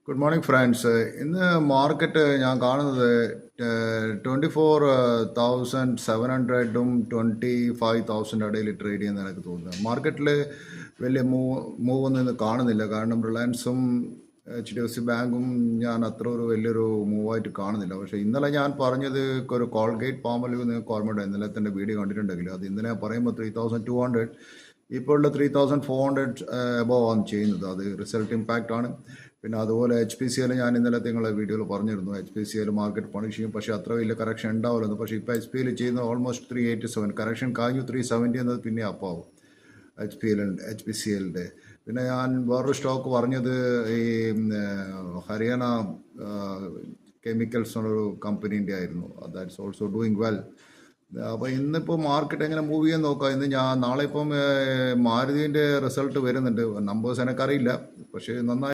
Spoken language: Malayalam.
Good morning friends. ഇന്ന് മാർക്കറ്റ് ഞാൻ കാണുന്നത് 24,700 25,000 ഇടയിൽ ട്രേഡ് ചെയ്യുന്ന എനിക്ക് തോന്നുന്നത്. മാർക്കറ്റിൽ വലിയ മൂവൊന്നും ഇന്ന് കാണുന്നില്ല. കാരണം റിലയൻസും HDFC ബാങ്കും ഞാൻ അത്ര ഒരു വലിയൊരു മൂവായിട്ട് കാണുന്നില്ല. പക്ഷേ ഇന്നലെ ഞാൻ പറഞ്ഞത് ഒരു കോൾഗേറ്റ് പാമലിവ് നിങ്ങൾക്ക് ഓർമ്മയുണ്ട്. ഇന്നലെ തന്നെ വീഡിയോ കണ്ടിട്ടുണ്ടെങ്കിൽ അത് ഇന്നലെ പറയുമ്പോൾ 3,200, ഇപ്പോഴുള്ള 3,400 എബോവ് ആണ് ചെയ്യുന്നത്. അത് റിസൾട്ട് ഇമ്പാക്റ്റ് ആണ്. പിന്നെ അതുപോലെ HPCL ഞാൻ ഇന്നലെ നിങ്ങളെ വീഡിയോയിൽ പറഞ്ഞിരുന്നു. HPCL മാർക്കറ്റ് പണിഷ് ചെയ്യും, പക്ഷേ അത്ര വലിയ കറക്ഷൻ ഉണ്ടാവില്ലെന്ന്. പക്ഷേ ഇപ്പോൾ HPL ചെയ്യുന്നത് ഓൾമോസ്റ്റ് 387, കറക്ഷൻ കഴിഞ്ഞു. 370 എന്നത് പിന്നെ അപ്പാവും HPCLൻ്റെ. പിന്നെ ഞാൻ വേറൊരു സ്റ്റോക്ക് പറഞ്ഞത് ഈ ഹരിയാന കെമിക്കൽസ് എന്നൊരു കമ്പനീൻ്റെ ആയിരുന്നു. That's also doing well. അപ്പോൾ ഇന്നിപ്പോൾ മാർക്കറ്റ് എങ്ങനെ മൂവ് ചെയ്യാൻ നോക്കാം. നാളെ ഇപ്പം മാരുതിൻ്റെ റിസൾട്ട് വരുന്നുണ്ട്. നമ്പേഴ്സ് എനിക്കറിയില്ല, പക്ഷേ നന്നായി